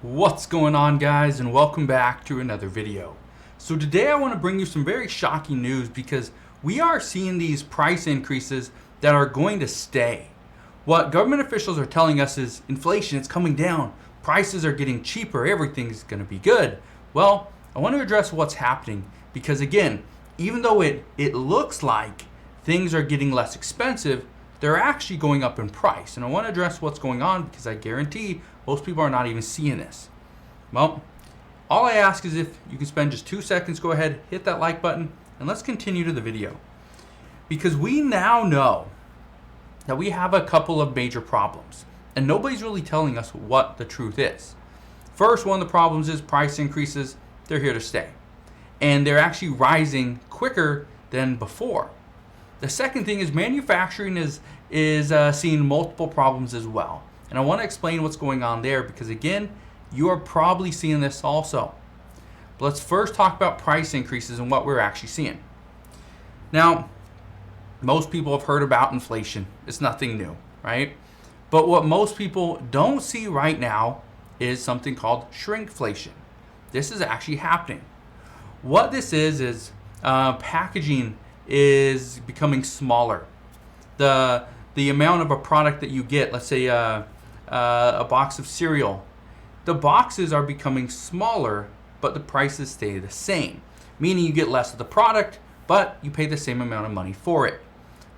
What's going on, guys, and welcome back to another video. So today I want to bring you some very shocking news because we are seeing these price increases that are going to stay. What government officials are telling us is inflation is coming down, prices are getting cheaper, everything's going to be good. Well, I want to address what's happening because, again, even though it looks like things are getting less expensive, they're actually going up in price. And I want to address what's going on because I guarantee most people are not even seeing this. Well, all I ask is if you can spend just 2 seconds, go ahead, hit that like button, and let's continue to the video. Because we now know that we have a couple of major problems, and nobody's really telling us what the truth is. First, one of the problems is price increases. They're here to stay. And they're actually rising quicker than before. The second thing is manufacturing is seeing multiple problems as well. And I want to explain what's going on there because, again, you are probably seeing this also. But let's first talk about price increases and what we're actually seeing. Now, most people have heard about inflation. It's nothing new, right? But what most people don't see right now is something called shrinkflation. This is actually happening. What this is packaging is becoming smaller. The amount of a product that you get, let's say a box of cereal, the boxes are becoming smaller, but the prices stay the same. Meaning you get less of the product, but you pay the same amount of money for it.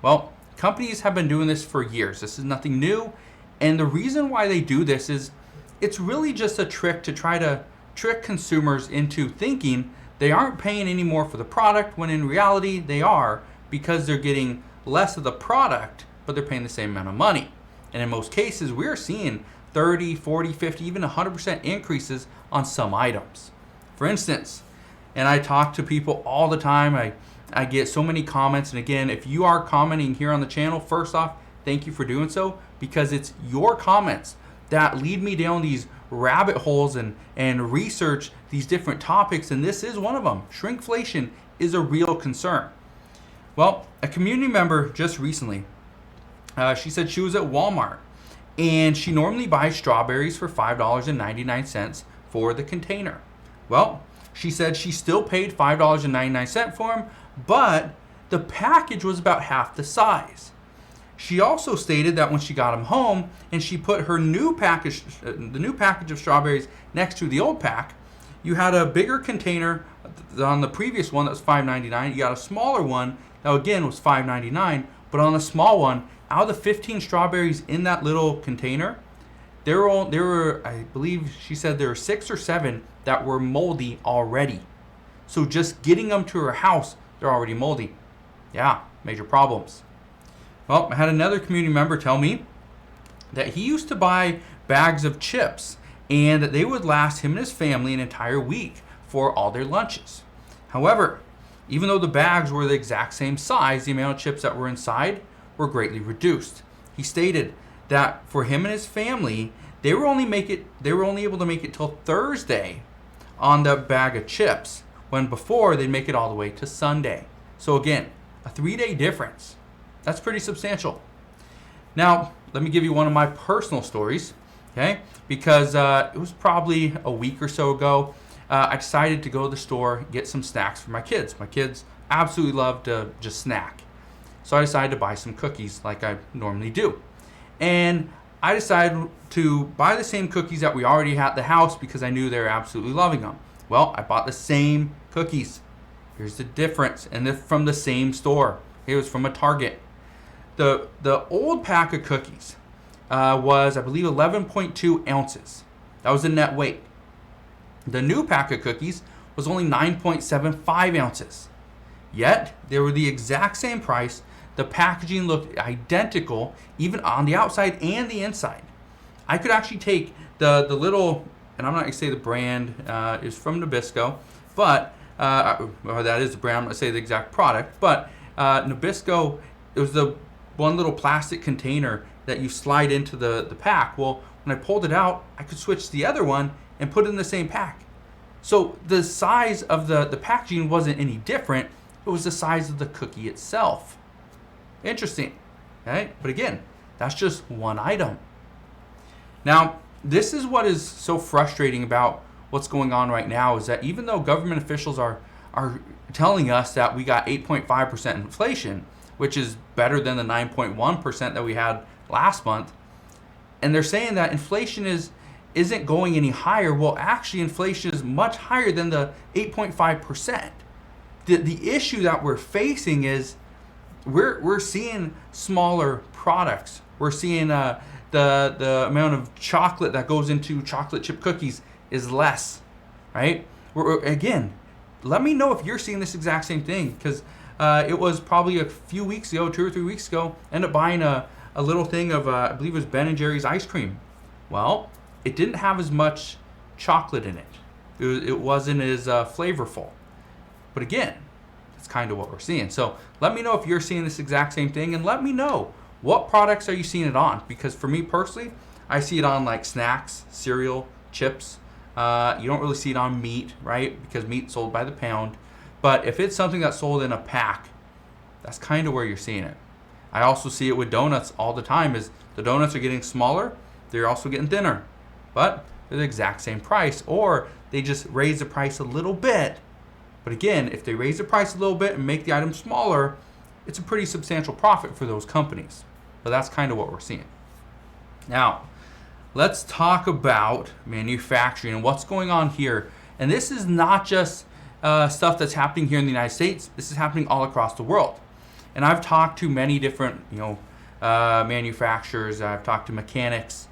Well, companies have been doing this for years. This is nothing new. And the reason why they do this is it's really just a trick to try to trick consumers into thinking they aren't paying any more for the product when in reality they are, because they're getting less of the product, but they're paying the same amount of money. And in most cases, we're seeing 30, 40, 50, even 100% increases on some items. For instance, and I talk to people all the time, I get so many comments. And again, if you are commenting here on the channel, first off, thank you for doing so, because it's your comments that lead me down these rabbit holes and research these different topics, and this is one of them. Shrinkflation is a real concern. Well, a community member just recently, she said she was at Walmart and she normally buys strawberries for $5.99 for the container. Well, she said she still paid $5.99 for them, but the package was about half the size. She also stated that when she got them home and she put her new package, the new package of strawberries next to the old pack, you had a bigger container on the previous one that was $5.99. You got a smaller one that again was $5.99, but on the small one, out of the 15 strawberries in that little container, there were, I believe she said there were 6 or 7 that were moldy already. So just getting them to her house, they're already moldy. Yeah, major problems. Well, I had another community member tell me that he used to buy bags of chips and that they would last him and his family an entire week for all their lunches. However, even though the bags were the exact same size, the amount of chips that were inside were greatly reduced. He stated that for him and his family, they were only able to make it till Thursday on the bag of chips, when before they'd make it all the way to Sunday. So again, a 3-day difference. That's pretty substantial. Now, let me give you one of my personal stories, okay? Because it was probably a week or so ago, I decided to go to the store, get some snacks for my kids. My kids absolutely love to just snack. So I decided to buy some cookies like I normally do. And I decided to buy the same cookies that we already had at the house because I knew they were absolutely loving them. Well, I bought the same cookies. Here's the difference. And they're from the same store. It was from a Target. The old pack of cookies was, I believe, 11.2 ounces. That was the net weight. The new pack of cookies was only 9.75 ounces. Yet, they were the exact same price. The packaging looked identical, even on the outside and the inside. I could actually take the little, and I'm not going to say the brand is from Nabisco, but, well, that is the brand, I'm not going to say the exact product, but Nabisco, it was the one little plastic container that you slide into the pack. Well, when I pulled it out, I could switch to the other one and put it in the same pack. So the size of the packaging wasn't any different. It was the size of the cookie itself. Interesting, right? But again, that's just one item. Now, this is what is so frustrating about what's going on right now, is that even though government officials are telling us that we got 8.5% inflation, which is better than the 9.1% that we had last month, and they're saying that inflation isn't going any higher. Well, actually, inflation is much higher than the 8.5%. The issue that we're facing is we're seeing smaller products. We're seeing the amount of chocolate that goes into chocolate chip cookies is less, right? Again, let me know if you're seeing this exact same thing, because it was probably a few weeks ago, 2 or 3 weeks ago, ended up buying a little thing of, I believe it was Ben & Jerry's ice cream. Well, it didn't have as much chocolate in it. It wasn't as flavorful. But again, that's kind of what we're seeing. So let me know if you're seeing this exact same thing, and let me know what products are you seeing it on. Because for me personally, I see it on like snacks, cereal, chips. You don't really see it on meat, right? Because meat's sold by the pound. But if it's something that's sold in a pack, that's kind of where you're seeing it. I also see it with donuts all the time. Is the donuts are getting smaller, they're also getting thinner. But they're the exact same price, or they just raise the price a little bit. But again, if they raise the price a little bit and make the item smaller, it's a pretty substantial profit for those companies. But that's kind of what we're seeing. Now, let's talk about manufacturing and what's going on here. And this is not just stuff that's happening here in the United States. This is happening all across the world. And I've talked to many different, manufacturers. I've talked to mechanics,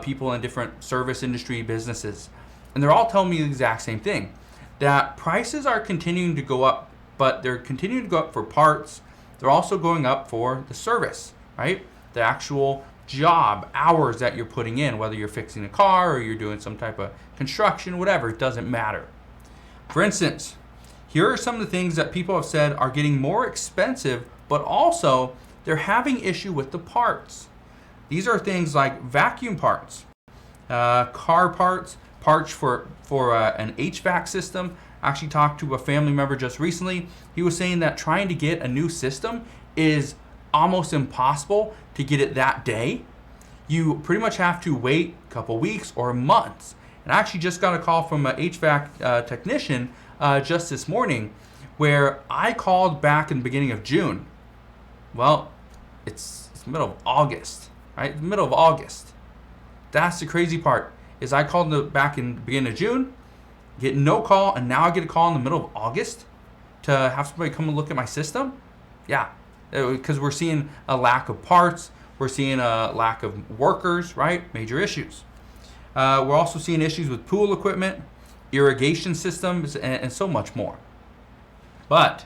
people in different service industry businesses, and they're all telling me the exact same thing: that prices are continuing to go up, but they're continuing to go up for parts. They're also going up for the service, right? The actual job hours that you're putting in, whether you're fixing a car or you're doing some type of construction, whatever, it doesn't matter. For instance, here are some of the things that people have said are getting more expensive, but also they're having issue with the parts. These are things like vacuum parts, car parts, parts for an HVAC system. I actually talked to a family member just recently. He was saying that trying to get a new system is almost impossible to get it that day. You pretty much have to wait a couple weeks or months. And I actually just got a call from an HVAC technician just this morning, where I called back in the beginning of June. Well, it's the middle of August, right? The middle of August. That's the crazy part, is I called back in the beginning of June, get no call, and now I get a call in the middle of August to have somebody come and look at my system? Yeah, because we're seeing a lack of parts. We're seeing a lack of workers, right? Major issues. We're also seeing issues with pool equipment, irrigation systems, and so much more. But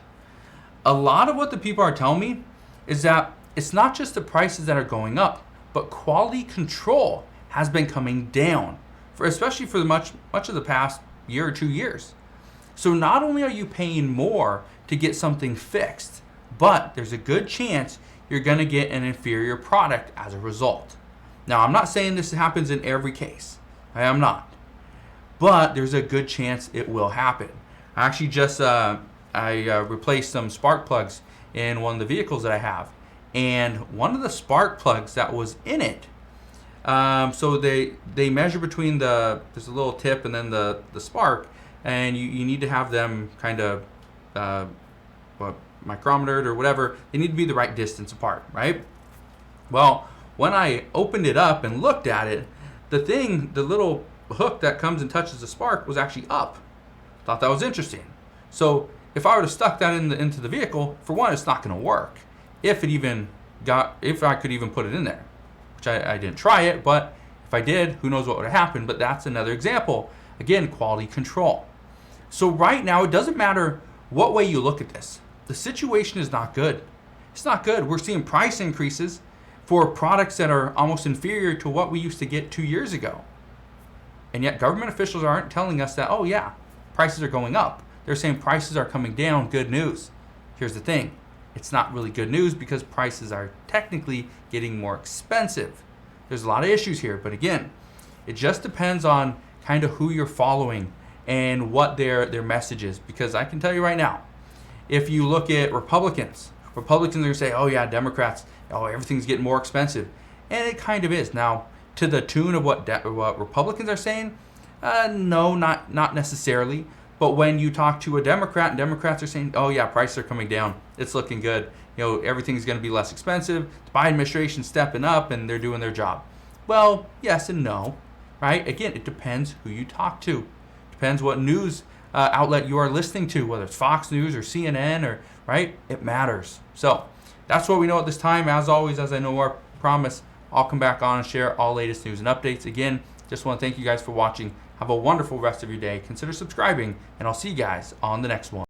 a lot of what the people are telling me is that it's not just the prices that are going up, but quality control has been coming down, especially for much of the past year or 2 years. So not only are you paying more to get something fixed, but there's a good chance you're going to get an inferior product as a result. Now, I'm not saying this happens in every case. I am not. But there's a good chance it will happen. I actually just replaced some spark plugs in one of the vehicles that I have. And one of the spark plugs that was in it, so they measure between there's a little tip and then the spark, and you need to have them kind of micrometered or whatever. They need to be the right distance apart, right? Well, when I opened it up and looked at it, the little hook that comes and touches the spark was actually up. Thought that was interesting. So if I would have stuck that into the vehicle, for one, it's not going to work. If I could even put it in there, which I didn't try it, but if I did, who knows what would have happened. But that's another example. Again, quality control. So right now, it doesn't matter what way you look at this. The situation is not good. It's not good. We're seeing price increases for products that are almost inferior to what we used to get 2 years ago. And yet government officials aren't telling us that, oh yeah, prices are going up. They're saying prices are coming down, good news. Here's the thing. It's not really good news because prices are technically getting more expensive. There's a lot of issues here, but again, it just depends on kind of who you're following and what their message is. Because I can tell you right now, if you look at Republicans are going to say, oh yeah, Democrats, oh, everything's getting more expensive. And it kind of is. Now, to the tune of what Republicans are saying? No, not necessarily. But when you talk to a Democrat and Democrats are saying, oh yeah, prices are coming down, it's looking good, everything's going to be less expensive, the Biden administration's stepping up and they're doing their job. Well, yes and no, right? Again, it depends who you talk to. Depends what news outlet you are listening to, whether it's Fox News or CNN, or right? It matters. So that's what we know at this time. As always, as I know our promise, I'll come back on and share all latest news and updates. Again, just want to thank you guys for watching. Have a wonderful rest of your day. Consider subscribing, and I'll see you guys on the next one.